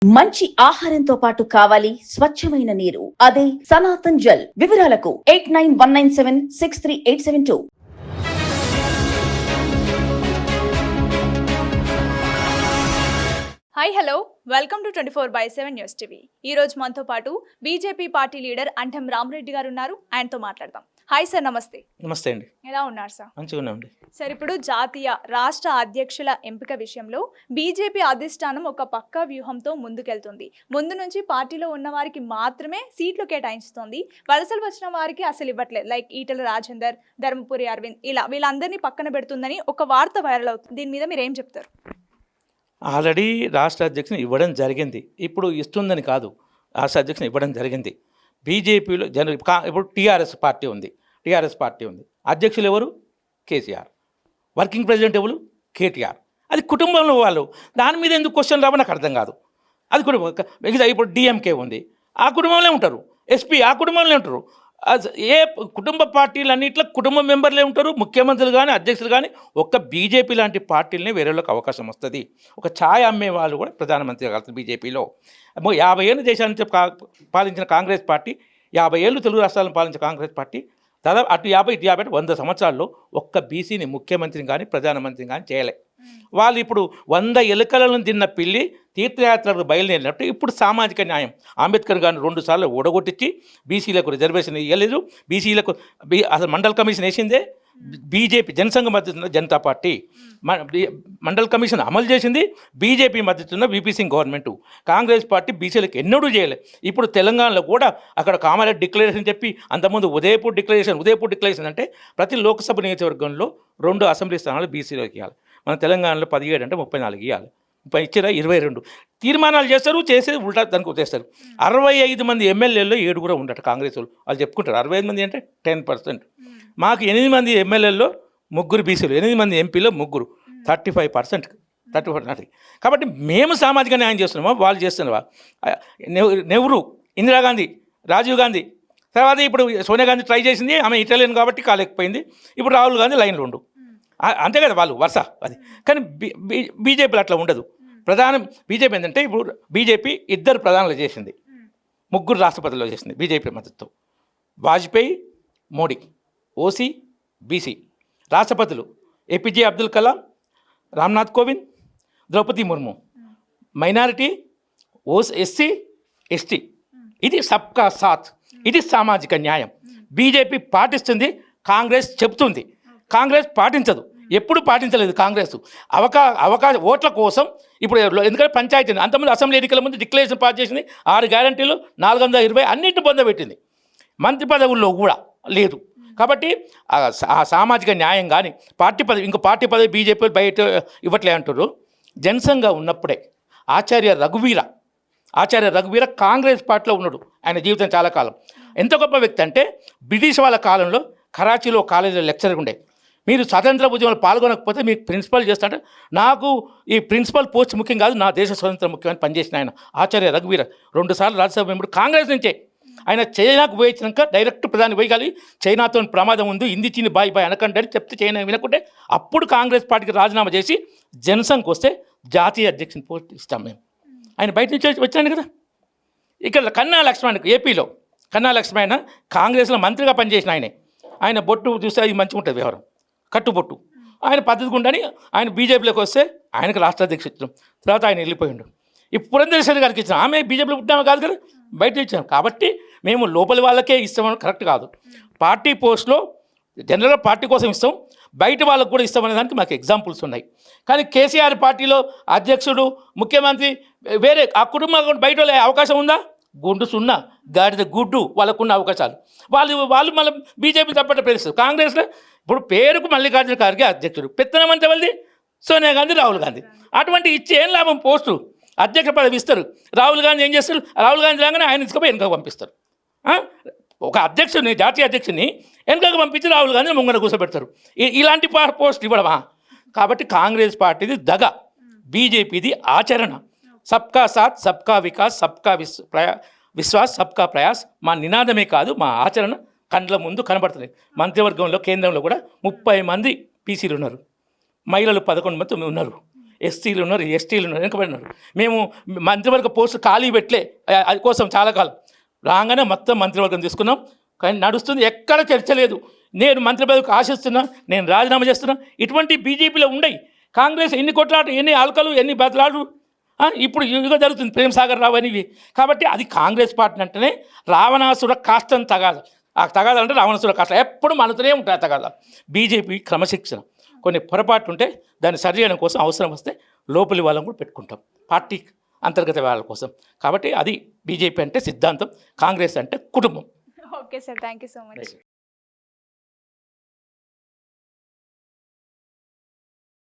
మంచి ఆహారంతో పాటు కావాలి స్వచ్ఛమైన నీరు. అదే సనాతన్ జల్. వివరాలకు 8919763872. Hi hello welcome to 24/7 news TV. ఈ రోజు మనతో పాటు బీజేపీ పార్టీ లీడర్ అంఠం రామరెడ్డి గారు ఉన్నారు. ఆయనతో మాట్లాడదాం. హాయ్ సార్, నమస్తే. నమస్తే అండి. ఎలా ఉన్నారు సార్? మంచిగా ఉన్నామండి సార్, ఇప్పుడు జాతీయ రాష్ట్ర అధ్యక్షుల ఎంపిక విషయంలో బీజేపీ అధిష్టానం ఒక పక్కా వ్యూహంతో ముందుకెళ్తుంది. ముందు నుంచి పార్టీలో ఉన్న వారికి మాత్రమే సీట్లు కేటాయిస్తుంది. వలసలు వచ్చిన వారికి అసలు ఇవ్వట్లేదు. లైక్ ఈటెల రాజేందర్, ధర్మపురి అరవింద్, ఇలా వీళ్ళందరినీ పక్కన పెడుతుందని ఒక వార్త వైరల్ అవుతుంది. దీని మీద మీరు ఏం చెప్తారు? ఆల్రెడీ రాష్ట్ర అధ్యక్షుని ఇవ్వడం జరిగింది. ఇప్పుడు ఇస్తుందని కాదు, రాష్ట్ర అధ్యక్షుని ఇవ్వడం జరిగింది. బీజేపీలో ఇప్పుడు టీఆర్ఎస్ పార్టీ ఉంది. అధ్యక్షులు ఎవరు? కేసీఆర్. వర్కింగ్ ప్రెసిడెంట్ ఎవరు? కేటీఆర్. అది కుటుంబంలో వాళ్ళు. దాని మీద ఎందుకు క్వశ్చన్ రావో నాకు అర్థం కాదు. అది కుటుంబం. ఇప్పుడు డిఎంకే ఉంది, ఆ కుటుంబంలో ఉంటారు. ఎస్పీ ఆ కుటుంబంలో ఉంటారు. ఏ కుటుంబ పార్టీలన్నింటిలో కుటుంబ మెంబర్లే ఉంటారు. ముఖ్యమంత్రులు కానీ అధ్యక్షులు కానీ. ఒక్క బీజేపీ లాంటి పార్టీలనే వేరేళ్ళకి అవకాశం వస్తుంది. ఒక ఛాయ్ అమ్మే వాళ్ళు కూడా ప్రధానమంత్రి కాదు బీజేపీలో. 50 ఏళ్ళు దేశాన్ని పాలించిన కాంగ్రెస్ పార్టీ, 50 ఏళ్ళు తెలుగు రాష్ట్రాలను పాలించిన కాంగ్రెస్ పార్టీ దాదాపు అటు 50 ఇటు 50 100 సంవత్సరాల్లో ఒక్క బీసీని ముఖ్యమంత్రిని కానీ ప్రధానమంత్రిని కానీ చేయలే. వాళ్ళు ఇప్పుడు 100 ఎలుకలను తిన్న పిల్లి తీర్థయాత్రలకు బయలుదేరినట్టు ఇప్పుడు సామాజిక న్యాయం అంబేద్కర్ గారిని 2 సార్లు ఓడగొట్టించి బీసీలకు రిజర్వేషన్ ఇవ్వలేదు. బీసీలకు అసలు మండల్ కమిషన్ వేసిందే బీజేపీ, జనసంఘ మద్దతున్న జనతా పార్టీ. మండల్ కమిషన్ అమలు చేసింది బీజేపీ మద్దతున్న VP Singh government. Congress party బీసీలకు ఎన్నడూ చేయలేదు. ఇప్పుడు తెలంగాణలో కూడా అక్కడ కామారెడ్డి డిక్లరేషన్ చెప్పి, అంతకుముందు ఉదయపూర్ డిక్లరేషన్ అంటే ప్రతి లోక్సభ నియోజకవర్గంలో 2 అసెంబ్లీ స్థానాలు బీసీలోకి ఇవ్వాలి. మన తెలంగాణలో 17 అంటే 34 ఇవ్వాలి. 30 ఇచ్చారా? 22 తీర్మానాలు చేస్తారు. చేసేది ఉల్టా దానికి వచ్చేస్తారు. 65 మంది ఎమ్మెల్యేల్లో 7 కూడా ఉండట కాంగ్రెస్ వాళ్ళు చెప్పుకుంటారు. 65 మంది అంటే 10%. మాకు 8 మంది ఎమ్మెల్యేల్లో 3 బీసీలు, 8 మంది ఎంపీలో 3, 35%. కాబట్టి మేము సామాజిక న్యాయం చేస్తున్నామా, వాళ్ళు చేస్తున్నావా? నెహ్రూ, ఇందిరాగాంధీ, రాజీవ్ గాంధీ, తర్వాత ఇప్పుడు సోనియా గాంధీ ట్రై చేసింది. ఆమె ఇటాలియన్ కాబట్టి కాలేకపోయింది. ఇప్పుడు రాహుల్ గాంధీ లైన్లో ఉండు. అంతే కదా వాళ్ళు వరుస. అది కానీ బీజేపీలో అట్లా ఉండదు. బీజేపీ ఏంటంటే ఇప్పుడు బీజేపీ 2 ప్రధానులు చేసింది, 3 రాష్ట్రపతిలో చేసింది బీజేపీ మద్దతు. వాజ్పేయి, మోడీ. OC, BC. రాష్ట్రపతులు APJ Abdul Kalam, Ramnath Kovind, Droupadi Murmu. Minority SC, ST. ఇది సబ్కా సాత్, ఇది సామాజిక న్యాయం. బీజేపీ పాటిస్తుంది, కాంగ్రెస్ చెప్తుంది. కాంగ్రెస్ పాటించదు, ఎప్పుడు పాటించలేదు. కాంగ్రెస్ అవకాశ ఓట్ల కోసం ఇప్పుడు ఎందుకంటే పంచాయతీ అంతకుముందు అసెంబ్లీ ఎన్నికల ముందు డిక్లరేషన్ పాస్ చేసింది. 6 గ్యారంటీలు, 420 అన్నింటిని పొందబెట్టింది. మంత్రి పదవుల్లో కూడా లేదు. కాబట్టి ఆ సామాజిక న్యాయం కానీ పార్టీ పదవి బీజేపీ బయట ఇవ్వట్లే అంటారు. జనసంఘ ఉన్నప్పుడే ఆచార్య రఘువీర కాంగ్రెస్ పార్టీలో ఉన్నాడు. ఆయన జీవితం చాలా కాలం. ఎంత గొప్ప వ్యక్తి అంటే బ్రిటిష్ వాళ్ళ కాలంలో కరాచీలో కాలేజీలో లెక్చరర్ ఉండే. మీరు స్వాతంత్ర ఉద్యమంలో పాల్గొనకపోతే మీకు ప్రిన్సిపల్ చేస్తాంటే, నాకు ఈ ప్రిన్సిపల్ పోస్ట్ ముఖ్యం కాదు, నా దేశ స్వతంత్రం ముఖ్యమని పనిచేసిన ఆయన ఆచార్య రఘువీర. 2 సార్లు రాజ్యసభ మెంబర్ కాంగ్రెస్ నుంచే. ఆయన చైనాకు పోయించాక డైరెక్ట్ ప్రధాని పోయగాలి, చైనాతో ప్రమాదం ఉంది, హిందీ చీని బాయ్ అనకండి అని చెప్తే చైనా వినకుంటే అప్పుడు కాంగ్రెస్ పార్టీకి రాజీనామా చేసి జనసంఘ్ వస్తే జాతీయ అధ్యక్షుని పోస్ట్ ఇస్తాం మేము. ఆయన బయట నుంచి వచ్చాను కదా. ఇక్కడ కన్నా లక్ష్మణ్, ఏపీలో కన్నా లక్ష్మణ్ కాంగ్రెస్లో మంత్రిగా పనిచేసిన ఆయన బొట్టు చూస్తే అది మంచిగా ఉంటుంది వ్యవహారం, కట్టుబొట్టు. ఆయన పద్ధతి గుండని ఆయన బీజేపీలోకి వస్తే ఆయనకు రాష్ట్ర అధ్యక్షుడు ఇచ్చాం. తర్వాత ఆయన వెళ్ళిపోయిండు. ఇప్పుడు పురంధేశ్వరి గారికి ఇచ్చాం. ఆమె బీజేపీలో పుట్టినామే కాదు కదా, బయట ఇచ్చాం. కాబట్టి మేము లోపలి వాళ్ళకే ఇస్తామని కరెక్ట్ కాదు. పార్టీ పోస్ట్లో జనరల్గా పార్టీ కోసం ఇస్తాం, బయట వాళ్ళకు కూడా ఇస్తామనే దానికి మాకు ఎగ్జాంపుల్స్ ఉన్నాయి. కానీ కేసీఆర్ పార్టీలో అధ్యక్షుడు, ముఖ్యమంత్రి వేరే ఆ కుటుంబం బయట అవకాశం ఉందా? గుండు సున్నా, గాడిద గుడ్డు వాళ్ళకున్న అవకాశాలు. వాళ్ళు మళ్ళీ బీజేపీ తప్పట ప్రేరిస్తారు. కాంగ్రెస్లో ఇప్పుడు పేరుకు మల్లికార్జున ఖార్గే అధ్యక్షుడు, పెత్తనం అంటే వాళ్ళది సోనియా గాంధీ, రాహుల్ గాంధీ. అటువంటి ఇచ్చి ఏం లాభం? పోస్టు అధ్యక్ష పదవి ఇస్తారు. రాహుల్ గాంధీ ఏం చేస్తారు? రాహుల్ గాంధీ రాగానే ఆయన తీసుకుపోయి వెనుకకు పంపిస్తారు. ఒక అధ్యక్షుడిని, జాతీయ అధ్యక్షుడిని వెనుకకు పంపించి రాహుల్ గాంధీ ముంగడ కూర్చోబెడతారు. ఇలాంటి పోస్ట్ ఇవ్వడమా? కాబట్టి కాంగ్రెస్ పార్టీది దగ, బీజేపీది ఆచరణ. సబ్కా సాత్, సబ్కా వికాస్, సబ్కా విశ్వాస్, సబ్కా ప్రయాస్ మా నినాదమే కాదు, మా ఆచరణ కండ్ల ముందు కనబడుతుంది. మంత్రివర్గంలో కేంద్రంలో కూడా 30 మంది పీసీలు ఉన్నారు, మహిళలు 11 మంది ఉన్నారు. ఎస్సీలు ఉన్నారు, ఎస్టీలు ఉన్నారు, వెనుకబడినారు. మేము మంత్రివర్గ పోస్టు ఖాళీ పెట్టలే, అది కోసం చాలా కాలం రాగానే మొత్తం మంత్రివర్గం తీసుకున్నాం. కానీ నడుస్తుంది, ఎక్కడ చర్చ లేదు. నేను మంత్రి పదవికి ఆశిస్తున్నా, నేను రాజీనామా చేస్తున్నా. ఇటువంటి బీజేపీలో ఉండయి. కాంగ్రెస్ ఎన్ని కొట్లాట, ఎన్ని ఆల్కలు, ఎన్ని బదలాడు ఇప్పుడు ఇదిగా జరుగుతుంది, ప్రేమ్ సాగర్ రావు అనేవి. కాబట్టి అది కాంగ్రెస్ పార్టీ అంటేనే రావణాసుర కాష్టం తగాదు. ఆ తగాదాలు అంటే రావణాసుర కాష్టం ఎప్పుడు మనతోనే ఉంటాయి. ఆ తగాదాలు బీజేపీ క్రమశిక్షణ, కొన్ని పొరపాట్లు ఉంటే దాన్ని సరి చేయడం కోసం అవసరం వస్తే లోపలి వాళ్ళని కూడా పెట్టుకుంటాం, పార్టీ అంతర్గత వాళ్ళ కోసం. కాబట్టి అది బీజేపీ అంటే సిద్ధాంతం, కాంగ్రెస్ అంటే కుటుంబం. Okay sir, thank you so much.